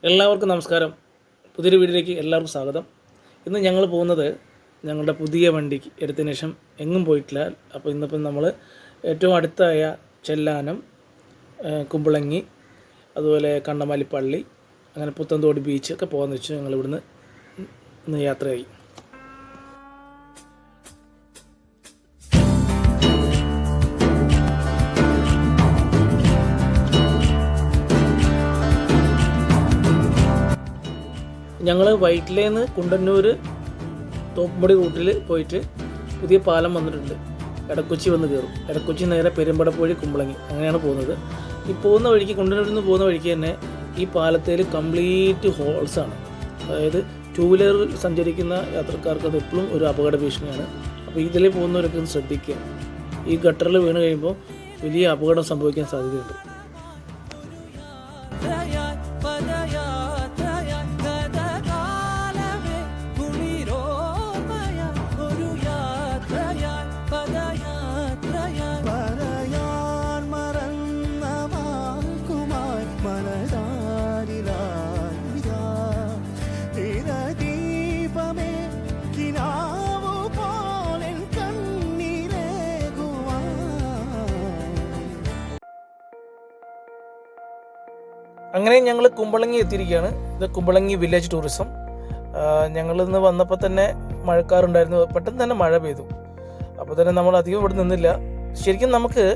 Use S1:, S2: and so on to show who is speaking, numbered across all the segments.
S1: എല്ലാവർക്കും നമസ്കാരം. പുതിയൊരു വീഡിയോയിലേക്ക് എല്ലാവർക്കും സ്വാഗതം. ഇന്ന് ഞങ്ങൾ പോകുന്നത് ഞങ്ങളുടെ പുതിയ വണ്ടിക്ക് എടുത്തതിന് ശേഷം എങ്ങും പോയിട്ടില്ല. അപ്പോൾ ഇന്നിപ്പം നമ്മൾ ഏറ്റവും അടുത്തായ ചെല്ലാനം, കുമ്പളങ്ങി, അതുപോലെ കണ്ണമാലി പള്ളി, അങ്ങനെ പുത്തൻതോട് ബീച്ച് ഒക്കെ പോകാമെന്ന് വെച്ചു. ഞങ്ങൾ ഇവിടുന്ന് ഇന്ന് യാത്രയായി. ഞങ്ങൾ വൈറ്റിലേന്ന് കുണ്ടന്നൂർ തോപ്പുംപടി റൂട്ടിൽ പോയിട്ട് പുതിയ പാലം വന്നിട്ടുണ്ട്. എടക്കൊച്ചി വന്ന് കയറും. എടക്കൊച്ചി നേരെ പെരുമ്പടപ്പുഴി, കുമ്പളങ്ങി, അങ്ങനെയാണ് പോകുന്നത്. ഈ പോകുന്ന വഴിക്ക്, കുണ്ടന്നൂരിൽ നിന്ന് പോകുന്ന വഴിക്ക് തന്നെ ഈ പാലത്തിൽ കംപ്ലീറ്റ് ഹോൾസാണ്. അതായത് ടൂ വീലറിൽ സഞ്ചരിക്കുന്ന യാത്രക്കാർക്ക് അത് എപ്പോഴും ഒരു അപകട ഭീഷണിയാണ്. അപ്പോൾ ഇതിൽ പോകുന്നവരൊക്കെ ഒന്ന് ശ്രദ്ധിക്കുക. ഈ ഗട്ടറിൽ വീണ് കഴിയുമ്പോൾ വലിയ അപകടം സംഭവിക്കാൻ സാധ്യതയുണ്ട്. അങ്ങനെ ഞങ്ങൾ കുമ്പളങ്ങി എത്തിയിരിക്കുകയാണ്. ഇത് കുമ്പളങ്ങി വില്ലേജ് ടൂറിസം. ഞങ്ങളിന്ന് വന്നപ്പോൾ തന്നെ മഴക്കാറുണ്ടായിരുന്നു. പെട്ടെന്ന് തന്നെ മഴ പെയ്തു. അപ്പോൾ തന്നെ നമ്മൾ അധികം ഇവിടെ നിന്നില്ല. ശരിക്കും നമുക്ക്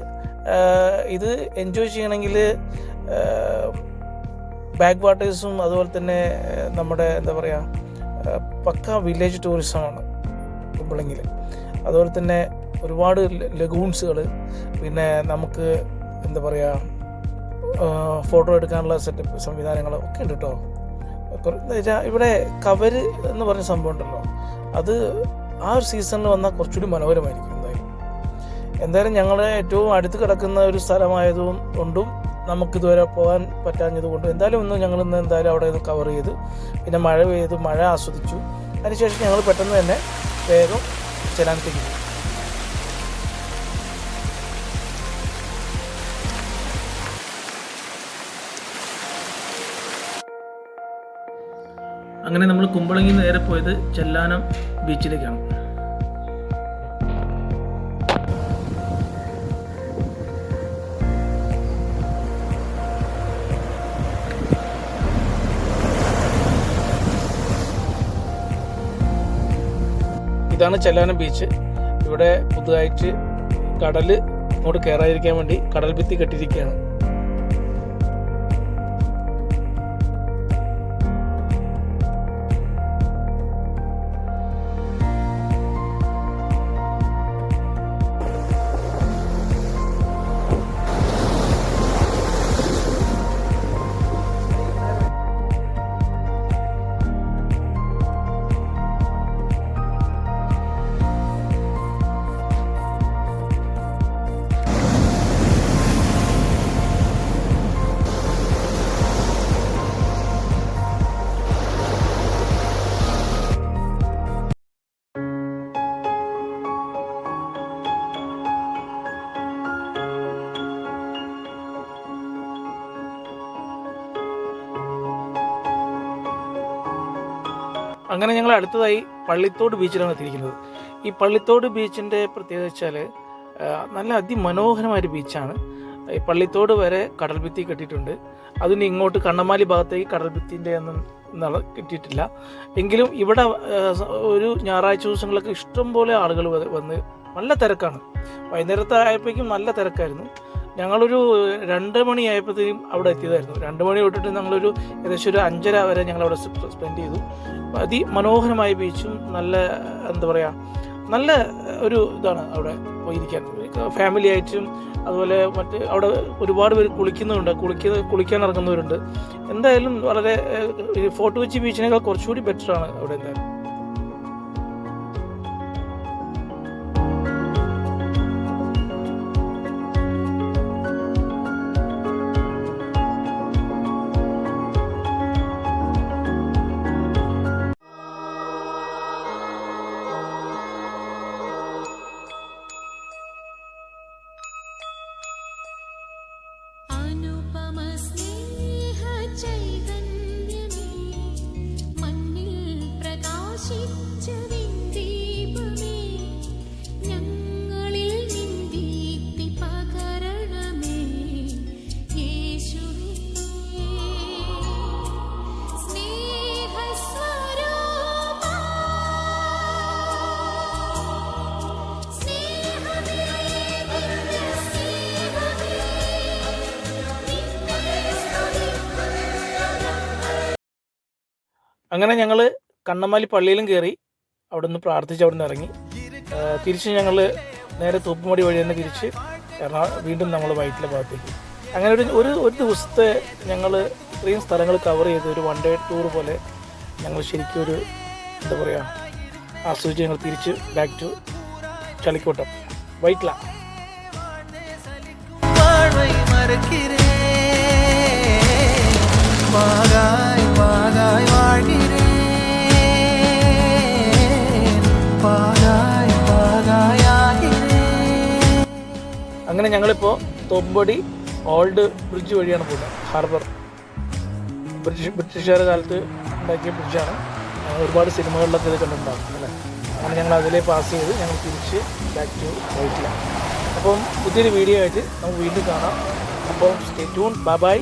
S1: ഇത് എൻജോയ് ചെയ്യണമെങ്കിൽ ബാക്ക് വാട്ടേഴ്സും അതുപോലെ തന്നെ നമ്മുടെ എന്താ പറയുക പക്ക വില്ലേജ് ടൂറിസമാണ് കുമ്പളങ്ങിയിൽ. അതുപോലെ തന്നെ ഒരുപാട് ലഗൂൺസുകൾ, പിന്നെ നമുക്ക് എന്താ പറയുക ഫോട്ടോ എടുക്കാനുള്ള സെറ്റപ്പ് സംവിധാനങ്ങൾ ഒക്കെ ഉണ്ട് കേട്ടോ. ഇവിടെ കവര് എന്ന് പറഞ്ഞ സംഭവം ഉണ്ടല്ലോ, അത് ആ ഒരു സീസണിൽ വന്നാൽ കുറച്ചുകൂടി മനോഹരമായിരിക്കും. എന്തായാലും ഞങ്ങളെ ഏറ്റവും അടുത്ത് കിടക്കുന്ന ഒരു സ്ഥലമായതും കൊണ്ടും നമുക്കിതുവരെ പോകാൻ പറ്റാഞ്ഞത് കൊണ്ടും എന്തായാലും ഞങ്ങളിന്ന് എന്തായാലും അവിടെ നിന്ന് കവർ ചെയ്ത്, പിന്നെ മഴ പെയ്തു, മഴ ആസ്വദിച്ചു. അതിനുശേഷം ഞങ്ങൾ പെട്ടെന്ന് തന്നെ വേഗം ചെല്ലാനത്തേക്ക് പോയി. അങ്ങനെ നമ്മൾ കുമ്പളങ്ങി നേരെ പോയത് ചെല്ലാനം ബീച്ചിലേക്കാണ്. ഇതാണ് ചെല്ലാനം ബീച്ച്. ഇവിടെ പുതുതായിട്ട് കടൽ ഇങ്ങോട്ട് കയറാതിരിക്കാൻ വേണ്ടി കടൽ ഭിത്തി കെട്ടിയിരിക്കുകയാണ്. അങ്ങനെ ഞങ്ങൾ അടുത്തതായി പള്ളിത്തോട് ബീച്ചിലാണ് എത്തിയിരിക്കുന്നത്. ഈ പള്ളിത്തോട് ബീച്ചിൻ്റെ പ്രത്യേകത വെച്ചാൽ നല്ല അതിമനോഹരമായൊരു ബീച്ചാണ്. ഈ പള്ളിത്തോട് വരെ കടൽ ഭിത്തി കെട്ടിയിട്ടുണ്ട്. അതിന് ഇങ്ങോട്ട് കണ്ണമാലി ഭാഗത്തേക്ക് കടൽ ഭിത്തിൻ്റെ ഒന്നും കിട്ടിയിട്ടില്ല. എങ്കിലും ഇവിടെ ഒരു ഞായറാഴ്ച ദിവസങ്ങളൊക്കെ ഇഷ്ടംപോലെ ആളുകൾ വന്ന് നല്ല തിരക്കാണ്. വൈകുന്നേരത്തെ ആയപ്പോഴേക്കും നല്ല തിരക്കായിരുന്നു. ഞങ്ങളൊരു 2 മണിയായപ്പോഴത്തേക്കും അവിടെ എത്തിയതായിരുന്നു. 2 മണി തൊട്ടിട്ട് ഞങ്ങളൊരു ഏകദേശം ഒരു 5:30 വരെ ഞങ്ങളവിടെ സ്പെൻഡ് ചെയ്തു. അതിമനോഹരമായ ബീച്ചും നല്ല എന്താ പറയുക നല്ല ഒരു ഇതാണ് അവിടെ പോയിരിക്കാൻ. ഫാമിലി ആയിട്ടും അതുപോലെ മറ്റ് അവിടെ ഒരുപാട് പേര് കുളിക്കാൻ ഇറങ്ങുന്നവരുണ്ട്. എന്തായാലും വളരെ ഫോർട്ട് കൊച്ചി ബീച്ചിനേക്കാൾ കുറച്ചുകൂടി ബെറ്ററാണ് അവിടെ. എന്തായാലും
S2: अनुपम स्नेह चैतन्य
S1: അങ്ങനെ ഞങ്ങൾ കണ്ണമാലി പള്ളിയിലും കയറി, അവിടെ നിന്ന് പ്രാർത്ഥിച്ച് അവിടെ നിന്ന് ഇറങ്ങി. തിരിച്ച് ഞങ്ങൾ നേരെ തോപ്പുമടി വഴി തന്നെ തിരിച്ച് വീണ്ടും നമ്മൾ വൈറ്റിലെ ഭാഗത്തേക്ക്. അങ്ങനെ ഒരു ദിവസത്തെ ഞങ്ങൾ ഇത്രയും സ്ഥലങ്ങൾ കവർ ചെയ്ത് ഒരു 1 day ടൂർ പോലെ ഞങ്ങൾ ശരിക്കും ഒരു എന്താ പറയുക ആസ്വദിച്ച് ഞങ്ങൾ തിരിച്ച് ബാക്ക് ടു ചളിക്കോട്ടം വൈറ്റില. അങ്ങനെ ഞങ്ങളിപ്പോൾ തോപ്പുംപടി ഓൾഡ് ബ്രിഡ്ജ് വഴിയാണ് പോകുന്നത്. ഹാർബർ ബ്രിട്ടീഷുകാരുടെ കാലത്ത് ഉണ്ടാക്കിയ ബ്രിഡ്ജാണ്. ഒരുപാട് സിനിമകളിലൊക്കെ ഇത് കണ്ടിട്ടുണ്ടാകും അല്ലേ. അങ്ങനെ ഞങ്ങൾ അതിലേ പാസ് ചെയ്ത് ഞങ്ങൾ തിരിച്ച് ബാക്ക് ടു വൈറ്റില. അപ്പം പുതിയൊരു വീഡിയോ ആയിട്ട് നമുക്ക് വീണ്ടും കാണാം. അപ്പം സ്റ്റേ ട്യൂൺ. Bye bye.